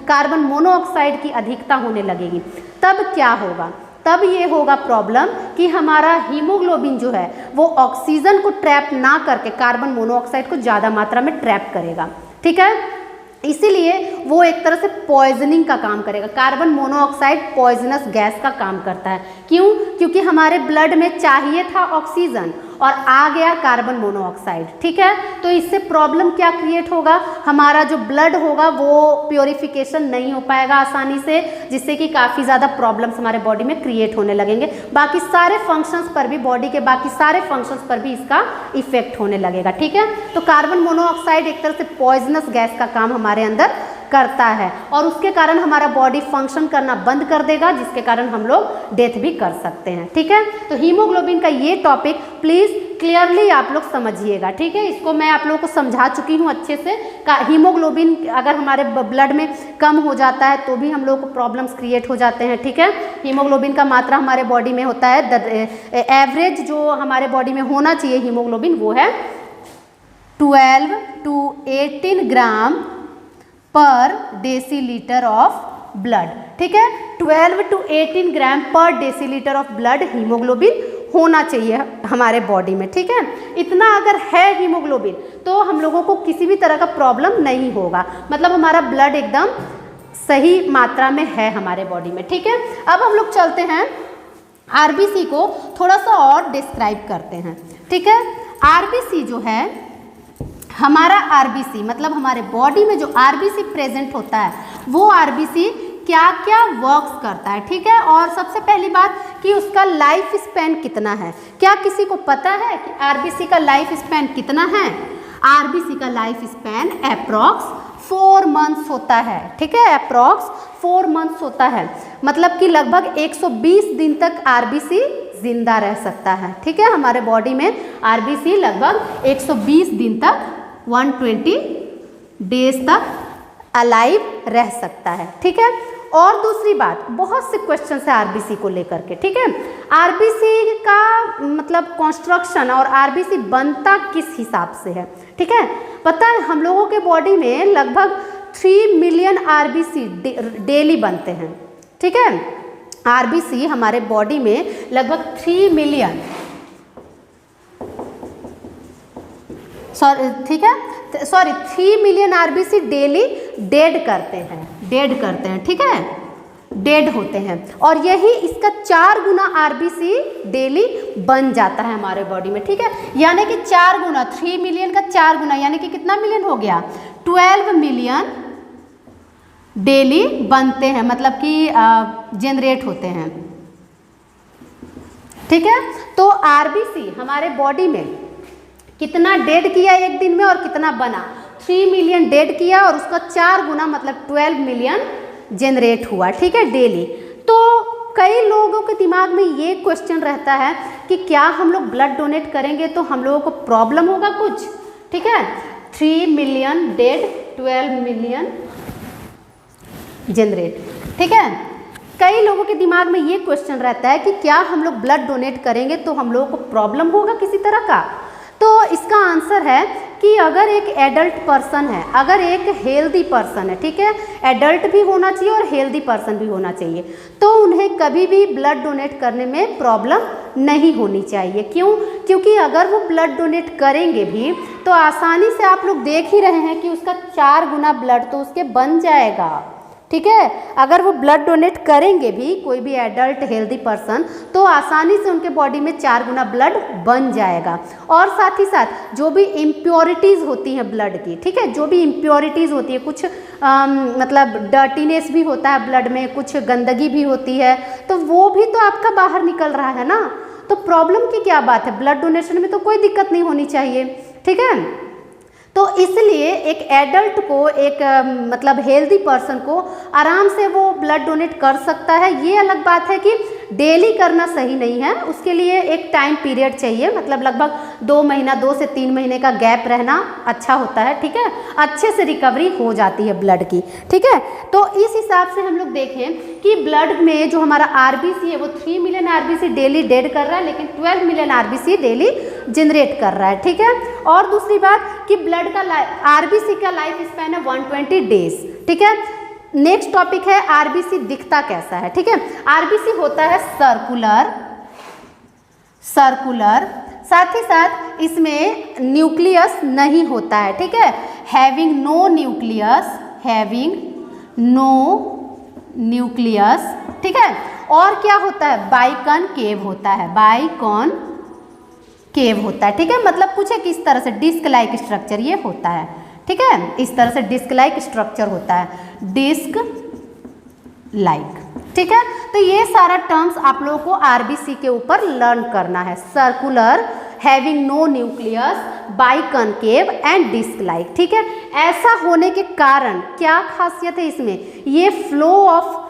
कार्बन मोनोऑक्साइड की अधिकता होने लगेगी, तब क्या होगा, तब ये होगा प्रॉब्लम कि हमारा हीमोग्लोबिन जो है वो ऑक्सीजन को ट्रैप ना करके कार्बन मोनोऑक्साइड को ज़्यादा मात्रा में ट्रैप करेगा। ठीक है, इसीलिए वो एक तरह से पॉइजनिंग का काम करेगा। कार्बन मोनोऑक्साइड पॉइजनस गैस का काम करता है। क्यों? क्योंकि हमारे ब्लड में चाहिए था ऑक्सीजन और आ गया कार्बन मोनोऑक्साइड। ठीक है, तो इससे प्रॉब्लम क्या क्रिएट होगा, हमारा जो ब्लड होगा वो प्योरिफिकेशन नहीं हो पाएगा आसानी से, जिससे कि काफ़ी ज़्यादा प्रॉब्लम्स हमारे बॉडी में क्रिएट होने लगेंगे। बाकी सारे फंक्शंस पर भी, बॉडी के बाकी सारे फंक्शंस पर भी इसका इफेक्ट होने लगेगा। ठीक है, तो कार्बन मोनोऑक्साइड एक तरह से पॉइजनस गैस का काम हमारे अंदर करता है और उसके कारण हमारा बॉडी फंक्शन करना बंद कर देगा, जिसके कारण हम लोग डेथ भी कर सकते हैं। ठीक है, तो हीमोग्लोबिन का ये टॉपिक प्लीज़ क्लियरली आप लोग समझिएगा। ठीक है, इसको मैं आप लोगों को समझा चुकी हूँ अच्छे से। हीमोग्लोबिन अगर हमारे ब्लड में कम हो जाता है तो भी हम लोग को प्रॉब्लम्स क्रिएट हो जाते हैं। ठीक है, हीमोग्लोबिन का मात्रा हमारे बॉडी में होता है, एवरेज जो हमारे बॉडी में होना चाहिए हीमोग्लोबिन वो है 12 to 18 ग्राम पर डेसीलीटर ऑफ ब्लड। ठीक है, 12 to 18 ग्राम पर डेसीलीटर ऑफ ब्लड हीमोग्लोबिन होना चाहिए हमारे बॉडी में। ठीक है, इतना अगर है हीमोग्लोबिन तो हम लोगों को किसी भी तरह का प्रॉब्लम नहीं होगा, मतलब हमारा ब्लड एकदम सही मात्रा में है हमारे बॉडी में। ठीक है, अब हम लोग चलते हैं आरबीसी को थोड़ा सा और डिस्क्राइब करते हैं। ठीक है, आरबीसी जो है हमारा आरबीसी मतलब हमारे बॉडी में जो आरबीसी प्रेजेंट होता है वो आरबीसी क्या क्या वर्क्स करता है। ठीक है, और सबसे पहली बात कि उसका लाइफ स्पैन कितना है। क्या किसी को पता है कि आरबीसी का लाइफ स्पैन कितना है? आरबीसी का लाइफ स्पैन अप्रॉक्स 4 मंथ्स होता है। ठीक है, अप्रॉक्स 4 मंथ्स होता है, मतलब कि लगभग 120 दिन तक आरबीसी जिंदा रह सकता है। ठीक है, हमारे बॉडी में आरबीसी लगभग 120 दिन तक 120 डेज तक अलाइव रह सकता है। ठीक है, और दूसरी बात, बहुत से क्वेश्चन है आरबीसी को लेकर के। ठीक है, आरबीसी का मतलब कंस्ट्रक्शन और आरबीसी बनता किस हिसाब से है। ठीक है, पता है हम लोगों के बॉडी में लगभग 3 मिलियन आरबीसी डेली बनते हैं। ठीक है, आरबीसी हमारे बॉडी में लगभग 3 मिलियन ठीक है, sorry 3 million RBC daily dead करते हैं। ठीक है, डेड होते हैं और यही इसका 4 गुना आरबीसी डेली बन जाता है हमारे बॉडी में, ठीक है। यानी कि 4 गुना, 3 मिलियन का 4 गुना यानी कि कितना मिलियन हो गया, 12 मिलियन डेली बनते हैं, मतलब कि जनरेट होते हैं, ठीक है। तो आरबीसी हमारे बॉडी में कितना डेड किया एक दिन में और कितना बना, 3 मिलियन डेड किया और उसका 4 गुना मतलब 12 मिलियन जनरेट हुआ, ठीक है, डेली। तो कई लोगों के दिमाग में ये क्वेश्चन रहता है कि क्या हम लोग ब्लड डोनेट करेंगे तो हम लोगों को प्रॉब्लम होगा कुछ, ठीक है। 3 मिलियन डेड, 12 मिलियन जनरेट, ठीक है। कई लोगों के दिमाग में ये क्वेश्चन रहता है कि क्या हम लोग ब्लड डोनेट करेंगे तो हम लोगों को प्रॉब्लम होगा किसी तरह का। तो इसका आंसर है कि अगर एक एडल्ट पर्सन है, अगर एक हेल्दी पर्सन है, ठीक है, एडल्ट भी होना चाहिए और हेल्दी पर्सन भी होना चाहिए, तो उन्हें कभी भी ब्लड डोनेट करने में प्रॉब्लम नहीं होनी चाहिए। क्यों? क्योंकि अगर वो ब्लड डोनेट करेंगे भी तो आसानी से आप लोग देख ही रहे हैं कि उसका 4 गुना ब्लड तो उसके बन जाएगा, ठीक है। अगर वो ब्लड डोनेट करेंगे भी कोई भी एडल्ट हेल्दी पर्सन तो आसानी से उनके बॉडी में 4 गुना ब्लड बन जाएगा। और साथ ही साथ जो भी इम्प्योरिटीज़ होती हैं ब्लड की, ठीक है, जो भी इम्प्योरिटीज़ होती है, कुछ मतलब डर्टीनेस भी होता है ब्लड में, कुछ गंदगी भी होती है, तो वो भी तो आपका बाहर निकल रहा है ना। तो प्रॉब्लम की क्या बात है, ब्लड डोनेशन में तो कोई दिक्कत नहीं होनी चाहिए, ठीक है। तो इसलिए एक एडल्ट को, एक मतलब हेल्दी पर्सन को आराम से वो ब्लड डोनेट कर सकता है। ये अलग बात है कि डेली करना सही नहीं है, उसके लिए एक टाइम पीरियड चाहिए, मतलब लगभग 2 महीना, 2 से 3 महीने का गैप रहना अच्छा होता है, ठीक है, अच्छे से रिकवरी हो जाती है ब्लड की, ठीक है। तो इस हिसाब से हम लोग देखें कि ब्लड में जो हमारा आरबीसी है वो 3 मिलियन आरबीसी डेली डेड कर रहा है, लेकिन 12 मिलियन आरबीसी डेली जनरेट कर रहा है, ठीक है। और दूसरी बात कि ब्लड का आरबीसी का लाइफ स्पैन है 120 डेज, ठीक है। नेक्स्ट टॉपिक है आरबीसी दिखता कैसा है, ठीक है। आरबीसी होता है सर्कुलर, साथ ही साथ इसमें न्यूक्लियस नहीं होता है, ठीक है, हैविंग नो न्यूक्लियस, ठीक है। और क्या होता है, बाइकॉनकेव होता है, बाइकॉनकेव होता है, ठीक है, मतलब कुछ एक इस तरह से डिस्क लाइक स्ट्रक्चर ये होता है, ठीक है, इस तरह से डिस्क लाइक स्ट्रक्चर होता है, डिस्क लाइक, ठीक है। तो ये सारा टर्म्स आप लोगों को आरबीसी के ऊपर लर्न करना है, circular, having no nucleus, biconcave and disc like, ठीक है। ऐसा होने के कारण क्या खासियत है इसमें, ये फ्लो ऑफ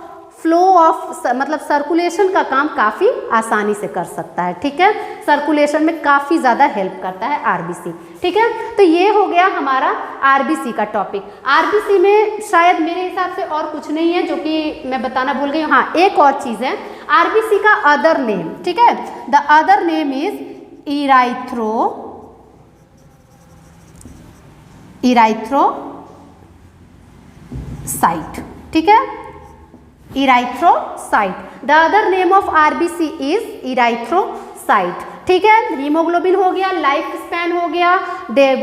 मतलब सर्कुलेशन का काम काफ़ी आसानी से कर सकता है, ठीक है, सर्कुलेशन में काफ़ी ज़्यादा हेल्प करता है आरबीसी, ठीक है। तो ये हो गया हमारा आरबीसी का टॉपिक। आरबीसी में शायद मेरे हिसाब से और कुछ नहीं है जो कि मैं बताना भूल गई हूँ। हाँ, एक और चीज़ है, आरबीसी का अदर नेम, ठीक है, the other name is erythrocyte, ठीक है, erythrocyte. The other name of RBC is erythrocyte, ठीक है। हीमोग्लोबिन हो गया, लाइफ स्पैन हो गया,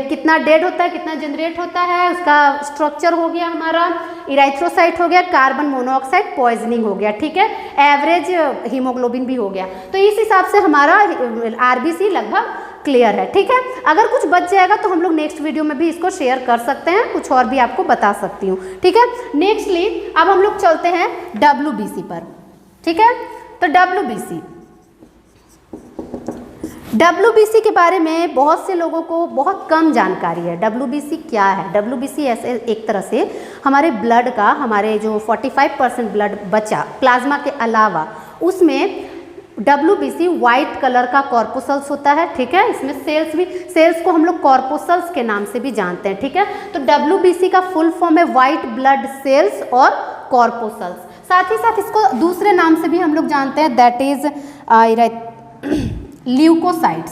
कितना डेड होता है, कितना जनरेट होता है, उसका स्ट्रक्चर हो गया हमारा, इराइथ्रोसाइट हो गया, कार्बन मोनोऑक्साइड पॉइजनिंग हो गया, ठीक है, एवरेज हीमोग्लोबिन भी हो गया। तो इस हिसाब से हमारा आरबीसी लगभग क्लियर है, ठीक है। अगर कुछ बच जाएगा तो हम लोग नेक्स्ट वीडियो में भी इसको शेयर कर सकते हैं, कुछ और भी आपको बता सकती हूँ, ठीक है। नेक्स्टली अब हम लोग चलते हैं डब्ल्यूबीसी पर, ठीक है। तो डब्ल्यूबीसी के बारे में बहुत से लोगों को बहुत कम जानकारी है। डब्ल्यूबीसी क्या है? डब्ल्यूबीसी ऐसे एक तरह से हमारे ब्लड का, हमारे जो 45% ब्लड बचा प्लाज्मा के अलावा, उसमें डब्ल्यूबीसी वाइट कलर का कॉर्पोसल्स होता है, ठीक है। इसमें सेल्स को हम लोग कॉर्पोसल्स के नाम से भी जानते हैं, ठीक है। तो डब्ल्यूबीसी का फुल फॉर्म है वाइट ब्लड सेल्स और कॉर्पोसल्स। साथ ही साथ इसको दूसरे नाम से भी हम लोग जानते हैं, दैट इज ल्यूकोसाइट्स,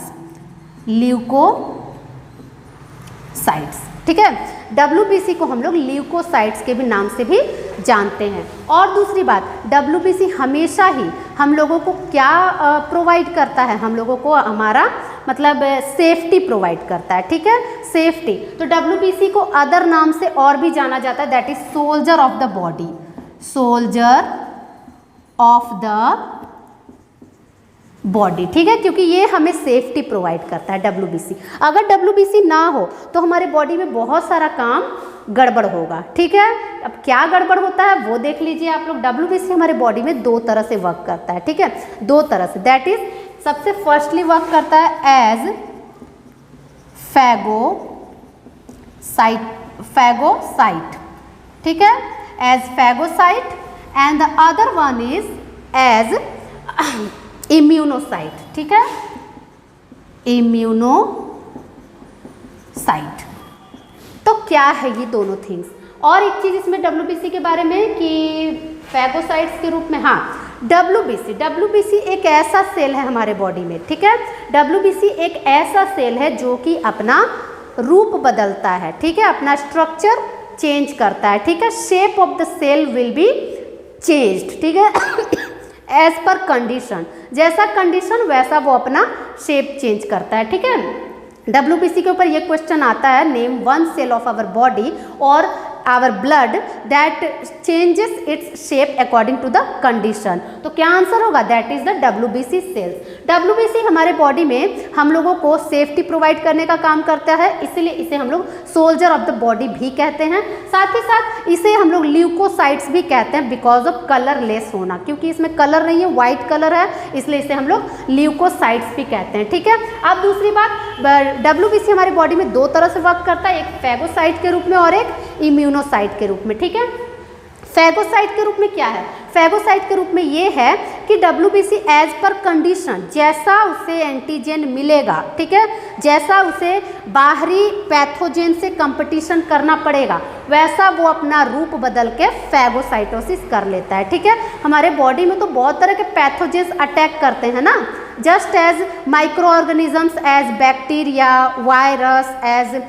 ठीक है। डब्ल्यूबीसी को हम लोग ल्यूकोसाइट्स के भी नाम से भी जानते हैं। और दूसरी बात, डब्ल्यूबीसी हमेशा ही हम लोगों को क्या प्रोवाइड करता है, हम लोगों को हमारा मतलब सेफ्टी प्रोवाइड करता है, ठीक है, सेफ्टी। तो डब्ल्यूबीसी को अदर नाम से और भी जाना जाता है, that is soldier of the body, soldier of the body, ठीक है, क्योंकि ये हमें सेफ्टी प्रोवाइड करता है WBC। अगर WBC ना हो तो हमारे बॉडी में बहुत सारा काम गड़बड़ होगा, ठीक है। अब क्या गड़बड़ होता है वो देख लीजिए आप लोग। WBC हमारे बॉडी में दो तरह से वर्क करता है, ठीक है, दो तरह से। दैट इज सबसे फर्स्टली वर्क करता है एज फैगोसाइट, ठीक है, as phagocyte, and the other one is as immunocyte, ठीक है, इम्यूनोसाइट। तो क्या है ये दोनों थिंग्स। और एक चीज इसमें WBC के बारे में कि फैगोसाइट्स के रूप में, हाँ, WBC एक ऐसा सेल है हमारे बॉडी में, ठीक है। WBC एक ऐसा सेल है जो कि अपना रूप बदलता है, ठीक है, अपना स्ट्रक्चर चेंज करता है, ठीक है। Shape of the cell will be changed, ठीक है, एज पर कंडीशन, जैसा कंडीशन वैसा वो अपना शेप चेंज करता है, ठीक है। WBC के ऊपर ये क्वेश्चन आता है, name one cell of our body और our blood that changes its shape according to the condition. तो क्या आंसर होगा? That is the WBC cells. WBC हमारे बॉडी में हम लोगों को सेफ्टी प्रोवाइड करने का काम करता है, इसीलिए इसे हम लोग सोल्जर ऑफ द बॉडी भी कहते हैं। साथ ही साथ इसे हम लोग ल्यूकोसाइट्स भी कहते हैं बिकॉज ऑफ कलरलेस होना, क्योंकि इसमें कलर नहीं है, व्हाइट कलर है, इसलिए इसे हम लोग ल्यूकोसाइट्स भी कहते हैं, ठीक है। अब दूसरी बात, WBC हमारे बॉडी में दो तरह से वर्क करता है, एक फैगोसाइट के रूप में और एक इम्यूनोसाइट के रूप में, ठीक है। फैगोसाइट के रूप में क्या है? फैगोसाइट के रूप में ये है कि WBC एज पर कंडीशन, जैसा उसे एंटीजन मिलेगा, ठीक है, जैसा उसे बाहरी पैथोजेन से कंपटीशन करना पड़ेगा, वैसा वो अपना रूप बदल के फैगोसाइटोसिस कर लेता है, ठीक है। हमारे बॉडी में तो बहुत तरह के पैथोजेंस अटैक करते हैं ना, just as micro organisms, as bacteria, virus, as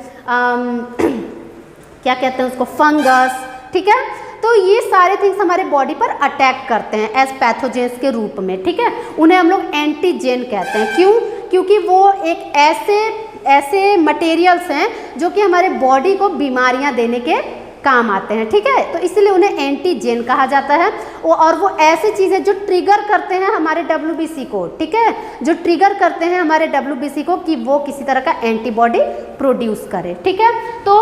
क्या कहते हैं उसको, फंगस, ठीक है। तो ये सारे थिंग्स हमारे बॉडी पर अटैक करते हैं एज पैथोजेंस के रूप में, ठीक है। उन्हें हम लोग एंटीजेन कहते हैं। क्यों? क्योंकि वो एक ऐसे मटेरियल्स हैं जो कि हमारे बॉडी को बीमारियां देने के काम आते हैं, ठीक है। तो इसलिए उन्हें एंटीजेन कहा जाता है। और वो ऐसी चीज़ें जो ट्रिगर करते हैं हमारे WBC को, ठीक है, जो ट्रिगर करते हैं हमारे WBC को कि वो किसी तरह का एंटीबॉडी प्रोड्यूस करे, ठीक है। तो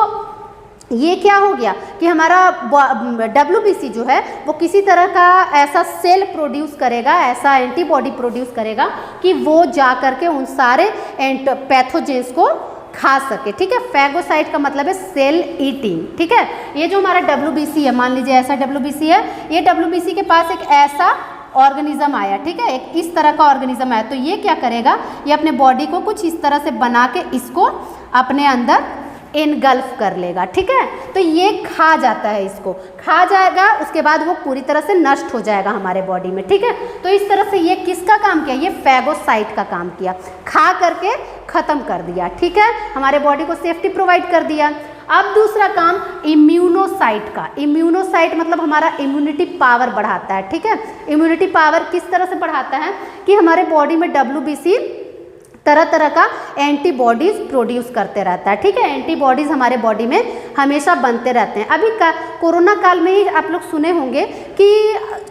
ये क्या हो गया कि हमारा WBC जो है वो किसी तरह का ऐसा सेल प्रोड्यूस करेगा, ऐसा एंटीबॉडी प्रोड्यूस करेगा कि वो जा करके उन सारे पैथोजेंस को खा सके, ठीक है। फैगोसाइट का मतलब है सेल ईटिंग, ठीक है। ये जो हमारा WBC है, मान लीजिए ऐसा WBC है, ये WBC के पास एक ऐसा ऑर्गेनिज्म आया, ठीक है, एक इस तरह का ऑर्गेनिज्म आया, तो ये क्या करेगा, ये अपने बॉडी को कुछ इस तरह से बना के इसको अपने अंदर इनगल्फ कर लेगा, ठीक है। तो ये खा जाता है, इसको खा जाएगा, उसके बाद वो पूरी तरह से नष्ट हो जाएगा हमारे बॉडी में, ठीक है। तो इस तरह से ये किसका काम किया? ये फैगोसाइट का काम किया, खा करके खत्म कर दिया, ठीक है, हमारे बॉडी को सेफ्टी प्रोवाइड कर दिया। अब दूसरा काम इम्यूनोसाइट का। इम्यूनोसाइट मतलब हमारा इम्यूनिटी पावर बढ़ाता है, ठीक है। इम्यूनिटी पावर किस तरह से बढ़ाता है कि हमारे बॉडी में WBC तरह तरह का एंटीबॉडीज़ प्रोड्यूस करते रहता है, ठीक है। एंटीबॉडीज़ हमारे बॉडी में हमेशा बनते रहते हैं। अभी कोरोना काल में ही आप लोग सुने होंगे कि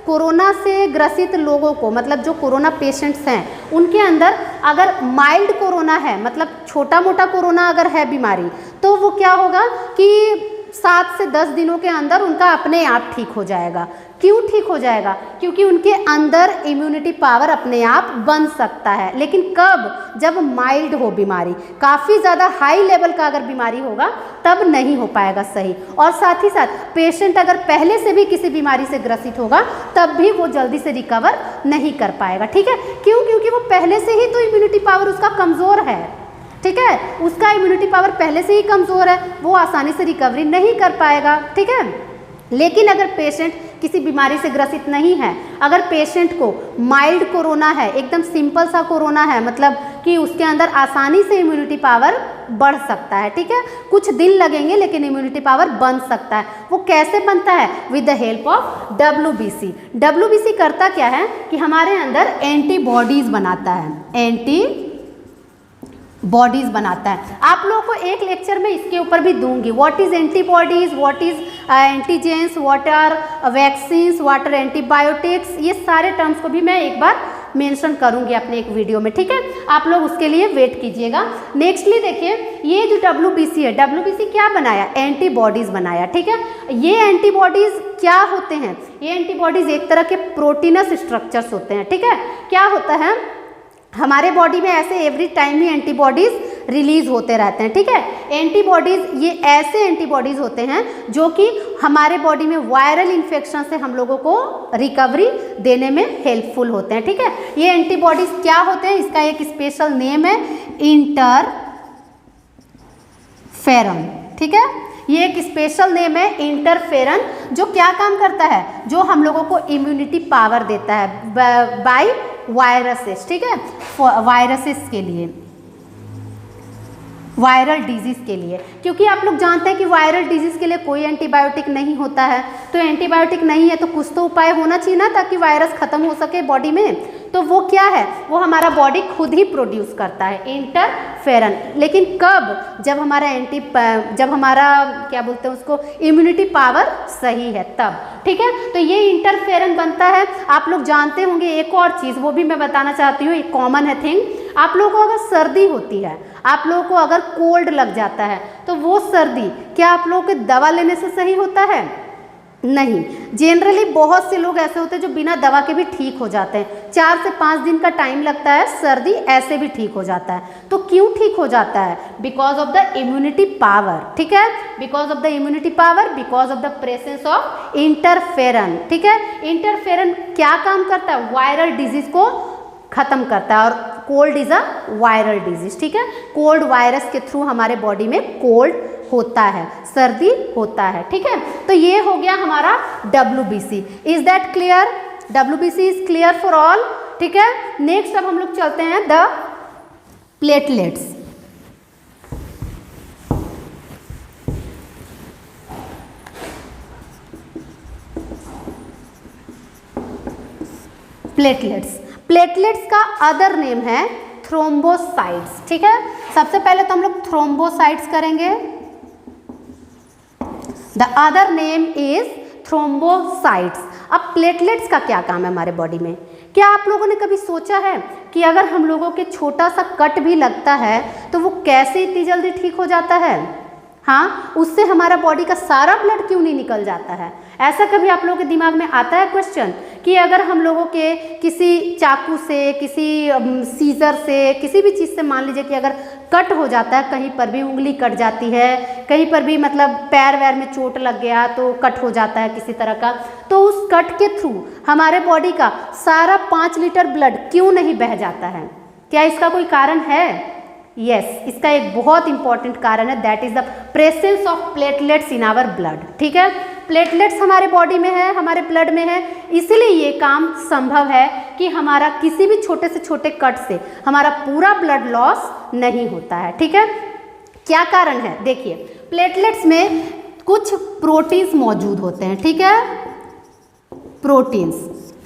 कोरोना से ग्रसित लोगों को, मतलब जो कोरोना पेशेंट्स हैं, उनके अंदर अगर माइल्ड कोरोना है, मतलब छोटा मोटा कोरोना अगर है बीमारी, तो वो क्या होगा कि 7 से 10 दिनों के अंदर उनका अपने आप ठीक हो जाएगा। क्यों ठीक हो जाएगा? क्योंकि उनके अंदर इम्यूनिटी पावर अपने आप बन सकता है। लेकिन कब? जब माइल्ड हो बीमारी, काफ़ी ज़्यादा हाई लेवल का अगर बीमारी होगा तब नहीं हो पाएगा सही। और साथ ही साथ पेशेंट अगर पहले से भी किसी बीमारी से ग्रसित होगा तब भी वो जल्दी से रिकवर नहीं कर पाएगा, ठीक है। क्यों? क्योंकि वो पहले से ही तो इम्यूनिटी पावर उसका कमज़ोर है, ठीक है, उसका इम्यूनिटी पावर पहले से ही कमज़ोर है, वो आसानी से रिकवरी नहीं कर पाएगा, ठीक है। लेकिन अगर पेशेंट किसी बीमारी से ग्रसित नहीं है, अगर पेशेंट को माइल्ड कोरोना है, एकदम सिंपल सा कोरोना है, मतलब कि उसके अंदर आसानी से इम्यूनिटी पावर बढ़ सकता है, ठीक है, कुछ दिन लगेंगे लेकिन इम्यूनिटी पावर बन सकता है। वो कैसे बनता है? With the help of WBC। WBC करता क्या है कि हमारे अंदर एंटीबॉडीज़ बनाता है, एंटीबॉडीज़, बॉडीज बनाता है। आप लोगों को एक लेक्चर में इसके ऊपर भी दूंगी, what is antibodies, what is antigens, what are vaccines, what are antibiotics, ये सारे टर्म्स को भी मैं एक बार मेंशन करूंगी अपने एक वीडियो में, ठीक है। आप लोग उसके लिए वेट कीजिएगा। नेक्स्टली देखिए, ये जो WBC है, WBC क्या बनाया, एंटीबॉडीज बनाया, ठीक है। ये एंटीबॉडीज क्या होते हैं, ये एंटीबॉडीज एक तरह के प्रोटीनस स्ट्रक्चर्स होते हैं, ठीक है। क्या होता है, हमारे बॉडी में ऐसे एवरी टाइम ही एंटीबॉडीज रिलीज होते रहते हैं, ठीक है। एंटीबॉडीज ये ऐसे एंटीबॉडीज होते हैं जो कि हमारे बॉडी में वायरल इन्फेक्शन से हम लोगों को रिकवरी देने में हेल्पफुल होते हैं, ठीक है। ये एंटीबॉडीज क्या होते हैं, इसका एक स्पेशल नेम है इंटरफेरन, ठीक है। ये एक स्पेशल नेम है इंटरफेरन, जो क्या काम करता है, जो हम लोगों को इम्यूनिटी पावर देता है बाय वायरसेस, ठीक है, वायरसेस के लिए, वायरल डिजीज़ के लिए। क्योंकि आप लोग जानते हैं कि वायरल डिजीज़ के लिए कोई एंटीबायोटिक नहीं होता है, तो एंटीबायोटिक नहीं है तो कुछ तो उपाय होना चाहिए ना, ताकि वायरस ख़त्म हो सके बॉडी में। तो वो क्या है, वो हमारा बॉडी खुद ही प्रोड्यूस करता है इंटरफेरन। लेकिन कब, जब हमारा क्या बोलते हैं उसको, इम्यूनिटी पावर सही है तब, ठीक है। तो ये इंटरफेरन बनता है। आप लोग जानते होंगे एक और चीज़, वो भी मैं बताना चाहती हूँ, एक कॉमन है थिंग। आप लोगों को अगर सर्दी होती है, आप लोगों को अगर कोल्ड लग जाता है, तो वो सर्दी क्या आप लोगों को दवा लेने से सही होता है, नहीं। जनरली बहुत से लोग ऐसे होते हैं जो बिना दवा के भी ठीक हो जाते हैं। 4 से 5 दिन का टाइम लगता है, सर्दी ऐसे भी ठीक हो जाता है। तो क्यों ठीक हो जाता है, because of the immunity power, ठीक है, because of the immunity power, because of the presence of interferon, ठीक है। इंटरफेरन क्या काम करता है, वायरल डिजीज को खत्म करता है। और cold is a viral disease, ठीक है। कोल्ड वायरस के थ्रू हमारे बॉडी में कोल्ड होता है, सर्दी होता है, ठीक है। तो ये हो गया हमारा WBC। Is that clear, WBC is clear for all, ठीक है। नेक्स्ट अब हम लोग चलते हैं द प्लेटलेट्स। प्लेटलेट्स, प्लेटलेट्स का अदर नेम है थ्रोम्बोसाइट्स, ठीक है। सबसे पहले तो हम लोग थ्रोम्बोसाइट्स करेंगे। The other name is thrombocytes. अब प्लेटलेट्स का क्या काम है हमारे बॉडी में, क्या आप लोगों ने कभी सोचा है कि अगर हम लोगों के छोटा सा कट भी लगता है तो वो कैसे इतनी जल्दी ठीक हो जाता है, हाँ, उससे हमारा बॉडी का सारा ब्लड क्यों नहीं निकल जाता है। ऐसा कभी आप लोगों के दिमाग में आता है क्वेश्चन कि अगर हम लोगों के किसी चाकू से, किसी सीजर से, किसी भी चीज़ से मान लीजिए कि अगर कट हो जाता है, कहीं पर भी उंगली कट जाती है, कहीं पर भी मतलब पैर वैर में चोट लग गया तो कट हो जाता है किसी तरह का, तो उस कट के थ्रू हमारे बॉडी का सारा 5 लीटर ब्लड क्यों नहीं बह जाता है, क्या इसका कोई कारण है? यस, इसका एक बहुत इंपॉर्टेंट कारण है, that is the presence of platelets in our blood, ठीक है। प्लेटलेट्स हमारे बॉडी में है, हमारे ब्लड में है, इसलिए ये काम संभव है कि हमारा किसी भी छोटे से छोटे कट से हमारा पूरा ब्लड लॉस नहीं होता है, ठीक है। क्या कारण है, देखिए प्लेटलेट्स में कुछ प्रोटीन्स मौजूद होते हैं, ठीक है, प्रोटीन्स,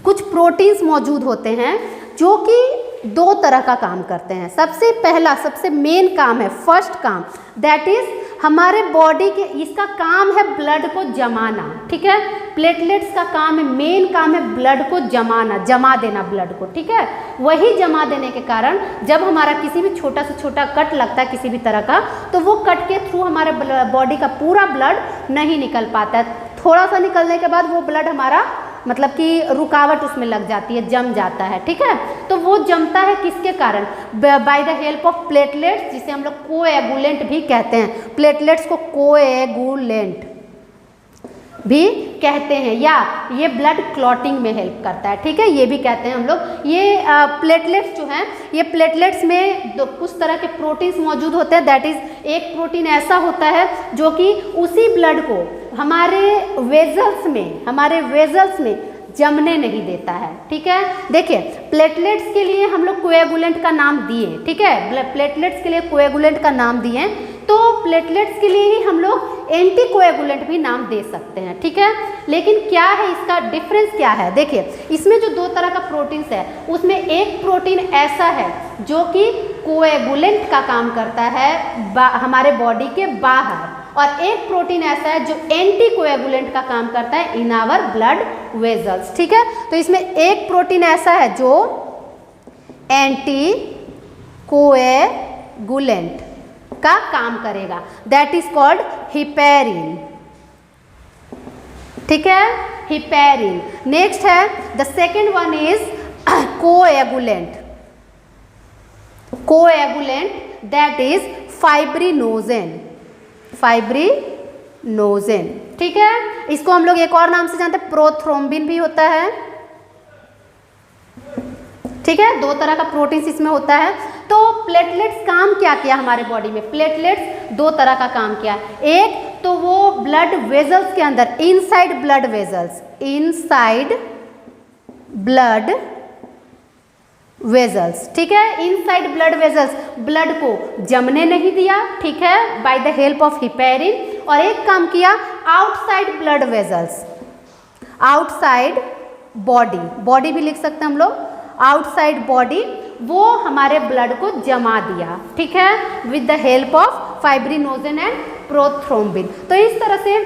कुछ प्रोटीन्स मौजूद होते हैं जो कि 2 तरह का काम करते हैं। सबसे पहला, सबसे मेन काम है, फर्स्ट काम, दैट इज हमारे बॉडी के, इसका काम है ब्लड को जमाना, ठीक है। प्लेटलेट्स का काम है, मेन काम है ब्लड को जमाना, जमा देना ब्लड को, ठीक है। वही जमा देने के कारण जब हमारा किसी भी छोटा से छोटा कट लगता है किसी भी तरह का, तो वो कट के थ्रू हमारे बॉडी का पूरा ब्लड नहीं निकल पाता है। थोड़ा सा निकलने के बाद वो ब्लड हमारा मतलब कि रुकावट उसमें लग जाती है, जम जाता है, ठीक है। तो वो जमता है किसके कारण, by the help of platelets, जिसे हम लोग कोएगुलेंट भी कहते हैं। प्लेटलेट्स को कोएगुलेंट भी कहते हैं, या ये ब्लड क्लॉटिंग में हेल्प करता है, ठीक है, ये भी कहते हैं हम लोग। ये प्लेटलेट्स जो हैं, ये प्लेटलेट्स में कुछ तरह के प्रोटीन्स मौजूद होते हैं, दैट इज एक प्रोटीन ऐसा होता है जो कि उसी ब्लड को हमारे वेजल्स में जमने नहीं देता है, ठीक है। देखिए प्लेटलेट्स के लिए हम लोग कोएगुलेंट का नाम दिए, ठीक है, प्लेटलेट्स के लिए कोएगुलेंट का नाम दिए, तो प्लेटलेट्स के लिए ही हम लोग एंटीकोएगुलेंट भी नाम दे सकते हैं, ठीक है। लेकिन क्या है इसका डिफरेंस, क्या है, देखिए इसमें जो 2 तरह का प्रोटीन्स है, उसमें एक प्रोटीन ऐसा है जो कि कोएगुलेंट का काम करता है हमारे बॉडी के बाहर, और एक प्रोटीन ऐसा है जो एंटी कोएगुलेंट का काम करता है इन आवर ब्लड वेजल्स। ठीक है, तो इसमें एक प्रोटीन ऐसा है जो एंटी कोएगुलेंट का काम करेगा, दैट इज कॉल्ड हिपैरिन। ठीक है, हिपैरिन। नेक्स्ट है the second one is coagulant. Coagulant that is fibrinogen. Fibrinogen. ठीक है, इसको हम लोग एक और नाम से जानते हैं, प्रोथ्रोम्बिन भी होता है। ठीक है, दो तरह का प्रोटीन इसमें होता है। तो प्लेटलेट्स काम क्या किया हमारे बॉडी में? प्लेटलेट्स दो तरह का काम किया। एक तो वो ब्लड वेजल्स के अंदर, inside blood vessels, inside blood vessels, ठीक है, इनसाइड ब्लड वेजल्स ब्लड को जमने नहीं दिया, ठीक है, by the help of heparin. और एक काम किया outside blood vessels, outside body, body भी लिख सकते हैं हम लोग, आउटसाइड बॉडी, वो हमारे ब्लड को जमा दिया, ठीक है, with the help of fibrinogen and prothrombin. तो इस तरह से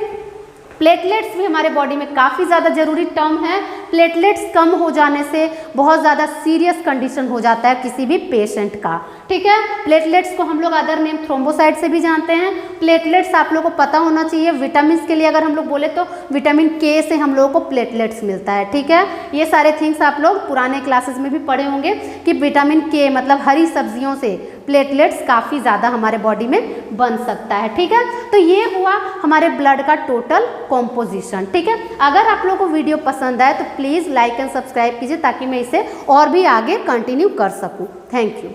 प्लेटलेट्स भी हमारे बॉडी में काफ़ी ज़्यादा जरूरी टर्म है। प्लेटलेट्स कम हो जाने से बहुत ज़्यादा सीरियस कंडीशन हो जाता है किसी भी पेशेंट का, ठीक है। प्लेटलेट्स को हम लोग अदर नेम थ्रोम्बोसाइट से भी जानते हैं। प्लेटलेट्स आप लोगों को पता होना चाहिए। विटामिन के लिए अगर हम लोग बोले तो विटामिन के से हम लोगों को प्लेटलेट्स मिलता है, ठीक है। ये सारे थिंग्स आप लोग पुराने क्लासेस में भी पढ़े होंगे कि विटामिन के मतलब हरी सब्जियों से प्लेटलेट्स काफ़ी ज़्यादा हमारे बॉडी में बन सकता है, ठीक है। तो ये हुआ हमारे ब्लड का टोटल कॉम्पोजिशन, ठीक है। अगर आप लोगों को वीडियो पसंद आए तो प्लीज़ लाइक एंड सब्सक्राइब कीजिए ताकि मैं इसे और भी आगे कंटिन्यू कर सकूं। Thank you.